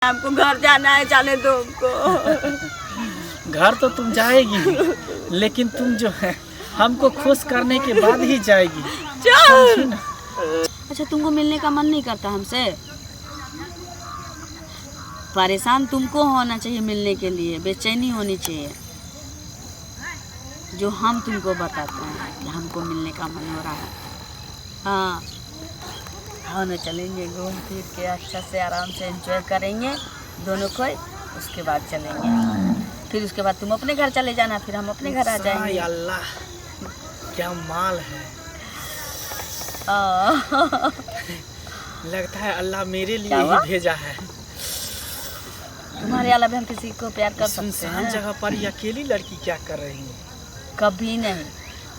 आपको घर जाना है, जाने दो हमको। घर तो तुम जाएगी, लेकिन तुम जो है हमको खुश करने के बाद ही जाएगी। चल। अच्छा, तुमको मिलने का मन नहीं करता हमसे? परेशान तुमको होना चाहिए मिलने के लिए, बेचैनी होनी चाहिए। जो हम तुमको बताते हैं कि हमको मिलने का मन हो रहा है। हाँ हाँ ना, चलेंगे घूम फिर के अच्छा से आराम से एंजॉय करेंगे दोनों को, उसके बाद चलेंगे। फिर उसके बाद तुम अपने घर चले जाना, फिर हम अपने घर आ जाएंगे। अल्लाह क्या माल है। लगता है अल्लाह मेरे लिए ही भेजा है। तुम्हारे अलावा हम किसी को प्यार कर सकते हैं? जगह पर ये अकेली लड़की क्या कर रही है? कभी नहीं।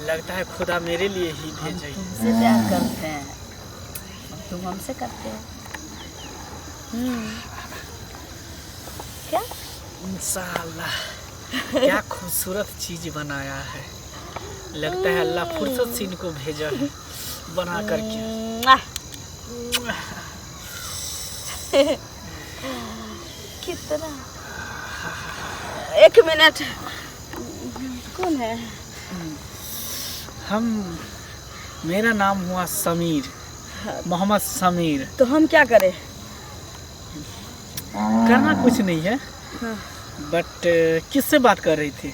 लगता है खुदा मेरे लिए ही भेजा है। तुमसे प्यार करते हैं, तुम हमसे करते हो। क्या इंशाअल्लाह क्या खूबसूरत चीज बनाया है। लगता है अल्लाह फुर्सत से इनको भेजा है बना करके। कितना, एक मिनट, कौन है? मेरा नाम हुआ समीर, मोहम्मद समीर। तो हम क्या करें? करना कुछ नहीं है, बट किससे बात कर रही थी?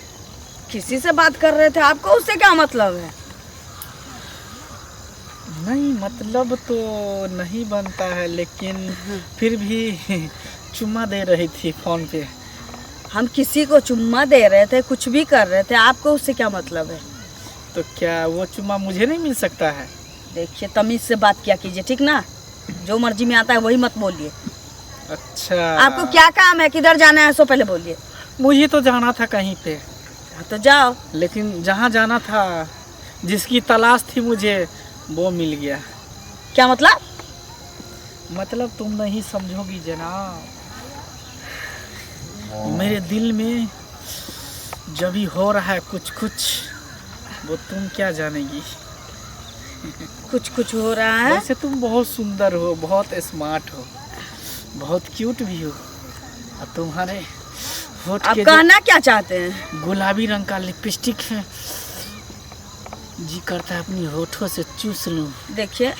किसी से बात कर रहे थे, आपको उससे क्या मतलब है? नहीं मतलब तो नहीं बनता है, लेकिन फिर भी चुम्मा दे रही थी फोन पे। हम किसी को चुम्मा दे रहे थे, कुछ भी कर रहे थे, आपको उससे क्या मतलब है? तो क्या वो चुम्मा मुझे नहीं मिल सकता है? देखिए, तमीज से बात किया कीजिए, ठीक ना? जो मर्जी में आता है वही मत बोलिए। अच्छा, आपको क्या काम है, किधर जाना है, सो पहले बोलिए। मुझे तो जाना था कहीं पे। तो जाओ। लेकिन जहाँ जाना था, जिसकी तलाश थी मुझे, वो मिल गया। क्या मतलब? मतलब तुम नहीं समझोगी जनाब। मेरे दिल में जब भी हो रहा है कुछ कुछ, वो तुम क्या जानेगी। कुछ कुछ हो रहा है। वैसे तुम बहुत सुंदर हो, बहुत स्मार्ट हो, बहुत क्यूट भी हो। और तुम्हारे होठ आप के कहना क्या चाहते हैं? गुलाबी रंग का लिपस्टिक है, जी करता है अपनी होठों से चूस लूं। देखिए,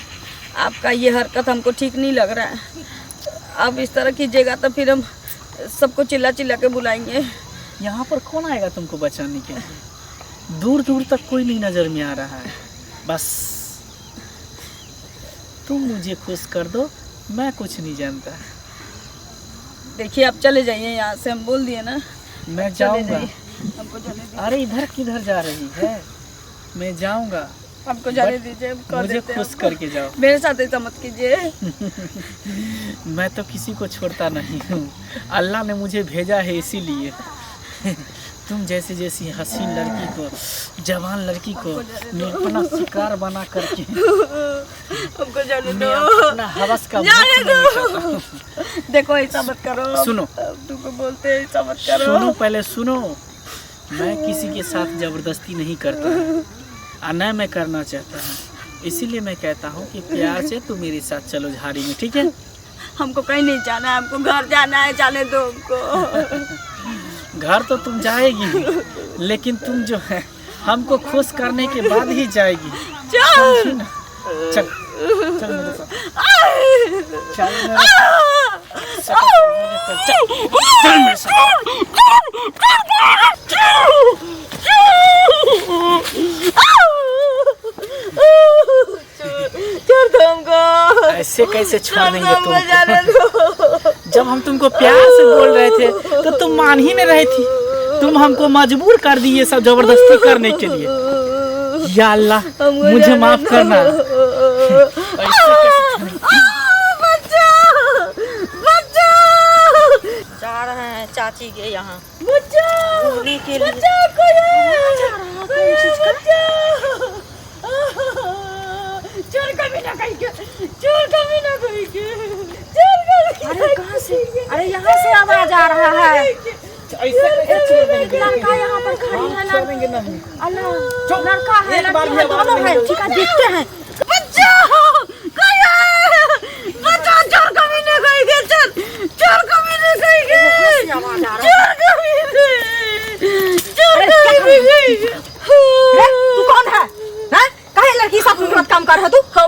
आपका ये हरकत हमको ठीक नहीं लग रहा है। आप इस तरह कीजिएगा तो फिर हम सबको चिल्ला चिल्ला के बुलाएंगे। यहाँ पर कौन आएगा तुमको बचाने के लिए? दूर दूर तक कोई नहीं नजर में आ रहा है। बस तुम मुझे खुश कर दो, मैं कुछ नहीं जानता। देखिए, आप चले जाइए यहाँ से, हम बोल दिए ना। मैं जाऊंगा। हमको जाने दीजिए। अरे इधर किधर जा रही है? मैं जाऊंगा। हमको जाने दीजिए, हम कर मुझे देते हैं खुश आपको। करके जाओ। मेरे साथ ऐसा मत कीजिए। मैं तो किसी को छोड़ता नहीं हूँ, अल्लाह ने मुझे भेजा है इसीलिए। तुम जैसी जैसी हसीन लड़की को, जवान लड़की को मैं अपना शिकार बना करके हमको जाने मैं दो। अपना हवस का जाने भूख नहीं दो। मिटाता। देखो, ऐसा मत करो। सुनो। तुमको बोलते हैं ऐसा मत करो। सुनो, पहले सुनो। मैं किसी के साथ जबरदस्ती नहीं करता और न मैं करना चाहता हूँ। इसीलिए मैं कहता हूँ कि प्यार से तुम मेरे साथ चलो झाड़ी में, ठीक है? हमको कहीं नहीं जाना है, हमको घर जाना है, जाने दो हमको। घर तो तुम जाएगी, लेकिन तुम जो है हमको खुश करने के बाद ही जाएगी। चल। चल चल मेरे साथ, चल मेरे साथ, चल मेरे साथ। छोड़ दो हमको। ऐसे कैसे छोड़ देंगे हमको जाने तुमको? दो। जब हम तुमको प्यार से बोल रहे थे तो तुम मान ही नहीं रही थी। तुम हमको मजबूर कर दी ये सब जबरदस्ती करने के लिए। या अल्लाह, मुझे माफ करना। ऐसे कैसे? जा रहे हैं चाची के यहाँ होली के लिए। चोर कभी ना कहीं के, चोर कभी ना कहीं के, चोर कभी। अरे कहाँ से? अरे यहाँ से आवाज आ रहा है। एक लड़का यहाँ पर खड़ी है। अल्लाह, लड़का है, एक बार लड़की है, दोनों है। ठीक है, देखते हैं। बच्चा, चोर कभी ना कहीं के, चोर कभी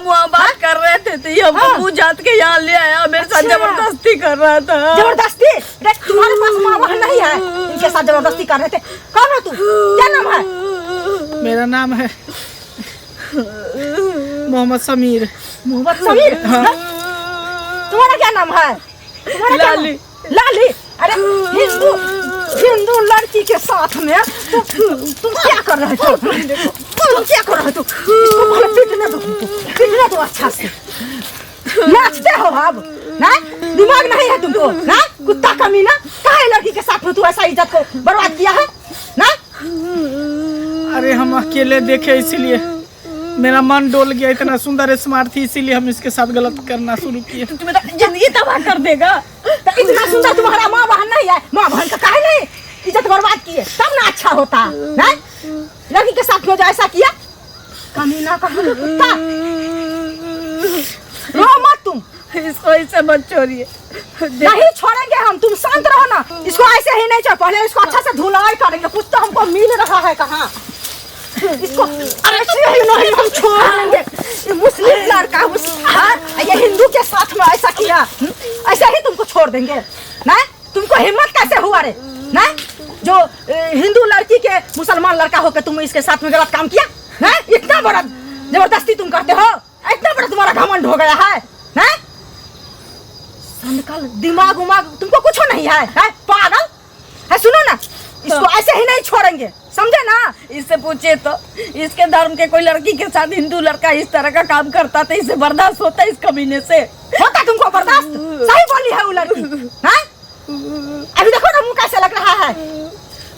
हम वहाँ बात कर रहे थे तो ये हमको मुँह जात के यहाँ ले आया, मेरे साथ जबरदस्ती कर रहा था। जबरदस्ती? तुम्हारे पास माँ बहन नहीं है, इनके साथ जबरदस्ती कर रहे थे। कौन हो तू? क्या नाम है? मेरा नाम है मोहम्मद समीर। मोहम्मद समीर? तुम्हारा क्या नाम है? लाली। लाली? अरे हिंदू लड़की के साथ में तुम क्या कर रहे हो? तुम क्या कर रहे हो? इसको पहले पीटने दो अच्छा से। नाचते हो अब? ना दिमाग नहीं है तुमको? ना कुत्ता कमीना, काहे लड़की के साथ में तू ऐसा इज्जत को बर्बाद किया है ना? अरे हम अकेले देखे इसीलिए मेरा मन डोल गया, इतना सुंदर स्मार्ट थी इसीलिए हम इसके साथ गलत करना शुरू किए। तुम्हें तो जिंदगी तबाह कर देगा। तो इतना सुंदर तुम्हारा माँ बहन नहीं है, माँ बहन का काहे नहीं इज्जत बर्बाद किए? तब ना अच्छा होता ना। लड़की के साथ में जो ऐसा किया, कमीना का कुत्ता। रो मत तुम, इसको ऐसे मत छोड़िए। नहीं छोड़ेंगे हम, तुम शांत रहो ना। इसको ऐसे ही नहीं छोड़, पहले इसको अच्छा से धुलाई करेंगे। कुछ तो हमको मिल रहा है कहाँ इसको? ऐसे ही नहीं हम छोड़ेंगे। ये मुस्लिम लड़का ये हिंदू के साथ में ऐसा किया, ऐसे ही तुमको छोड़ देंगे ना? तुमको हिम्मत कैसे हुआ रे ना? जो हिंदू लड़की के मुसलमान लड़का होकर तुम इसके साथ में गलत काम किया ना? इतना बड़ा जबरदस्ती तुम करते हो, इतना बड़ा तुम्हारा घमंड हो गया है ना? संकल दिमाग उमाग तुमको कुछ नहीं है, पागल है? सुनो ना, इसको ऐसे ही नहीं छोड़ेंगे, समझे ना? इससे पूछे तो इसके धर्म के कोई लड़की के साथ हिंदू लड़का इस तरह का काम करता था, इसे बर्दाश्त होता है इस कमीने से? होता तुमको बर्दाश्त? सही बोली है वो लड़की ना? अभी देखो ना मुंह कैसे लग रहा है।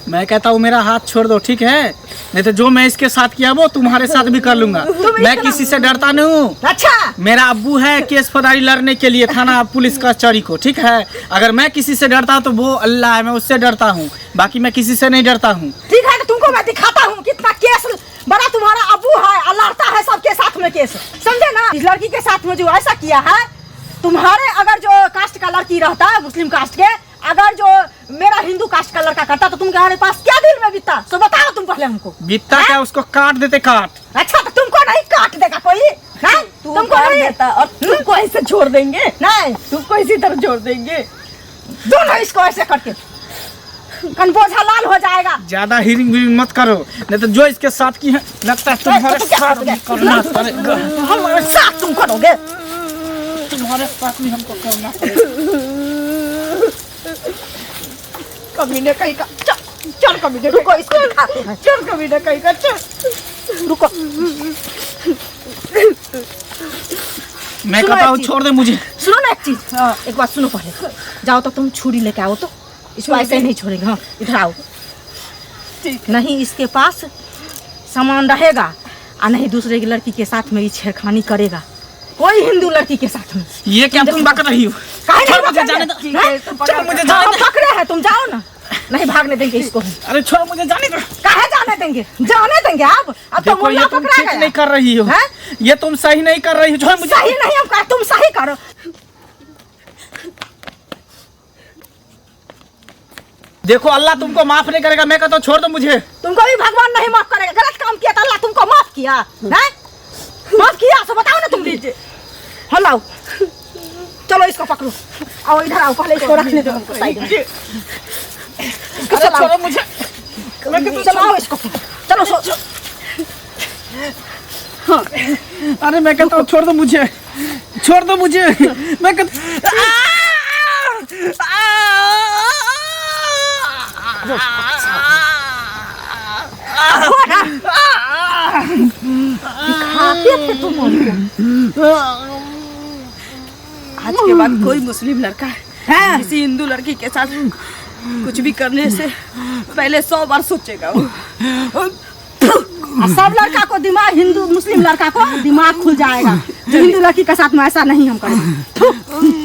मैं कहता हूँ मेरा हाथ छोड़ दो, ठीक है? नहीं तो जो मैं इसके साथ किया वो तुम्हारे साथ भी कर लूंगा। मैं किसी से डरता नहीं हूँ। अच्छा, मेरा अब्बू है केस फौजदारी लड़ने के लिए थाना पुलिस कचहरी को, ठीक है? अगर मैं किसी से डरता हूँ तो वो अल्लाह है, मैं उससे डरता हूँ, बाकी मैं किसी से नहीं डरता हूँ। ठीक है, तो तुमको मैं दिखाता हूँ कितना केस बड़ा तुम्हारा अब्बू है और लड़ता है सबके साथ में केस, समझे ना? इस लड़की के साथ में जो ऐसा किया है, तुम्हारे अगर जो कास्ट का लड़की रहता है मुस्लिम कास्ट के, अगर जो मेरा हिंदू कास्ट का लड़का करता तो तुम्हारे पास क्या दिल में बीतता? तो बताओ तुम पहले हमको। बीतता क्या? उसको काट देते, काट। अच्छा, तो तुमको नहीं काट देगा कोई? तुमको काट देता और तुमको ऐसे छोड़ देंगे? नहीं, तुमको इसी तरह छोड़ देंगे दोनों इसको ऐसे करके, कनबोझा लाल हो जाएगा। ज्यादा हिरिंग भी मत करो, नहीं तो जो इसके साथ की है लगता है तुम्हारे साथ भी करना पड़ेगा। हमारे साथ तुम करोगे? तुम्हारे साथ भी हमको करना पड़ेगा। कमीने कहीं का चल कमीने, रुको इसको दिखाते हैं। चल कमीने कहीं का, चल रुको। मैं कहता हूँ छोड़ दे मुझे। सुनो ना एक चीज, एक बात सुनो पहले। जाओ तो तुम छुरी लेके आओ, तो इसको ऐसे नहीं छोड़ेंगे। हाँ, इधर आओ। नहीं इसके पास सामान रहेगा और नहीं दूसरे की लड़की के साथ में छेड़खानी करेगा, कोई हिंदू लड़की के साथ में। ये क्या तुम बक रही हो? मुझे जाने दो। मुझे पकड़े हैं, तुम जाओ ना। नहीं भागने देंगे इसको। अरे छोड़ो मुझे, जाने दो। काहे जाने देंगे? जाने देंगे अब तो देखो ये तुम ठीक नहीं कर रही हो, ये तुम सही नहीं कर रही हो। छोड़ मुझे। सही नहीं, हम कहा तुम सही करो। देखो अल्लाह तुमको माफ नहीं करेगा, मैं कहता हूँ छोड़ दो मुझे। तुमको भी भगवान नहीं माफ करेगा। गलत काम किया तो अल्लाह तुमको माफ किया है? माफ किया तो बताओ ना तुम। लीजिए, हाँ लाओ, चलो इसको पकड़ो। आओ इधर आओ, पहले इसको रखने दो हमको साइड में। अरे छोड़ो मुझे। चलो आओ इसको, चलो सो। हाँ। अरे मैं कहता हूँ छोड़ दो मुझे, छोड़ दो मुझे। मैं कहता आज के बाद कोई मुस्लिम लड़का है किसी हिंदू लड़की के साथ कुछ भी करने से पहले 100 बार सोचेगा वो। सब लड़का को दिमाग, हिंदू मुस्लिम लड़का को दिमाग खुल जाएगा। हिंदू लड़की के साथ में ऐसा नहीं हम करेंगे।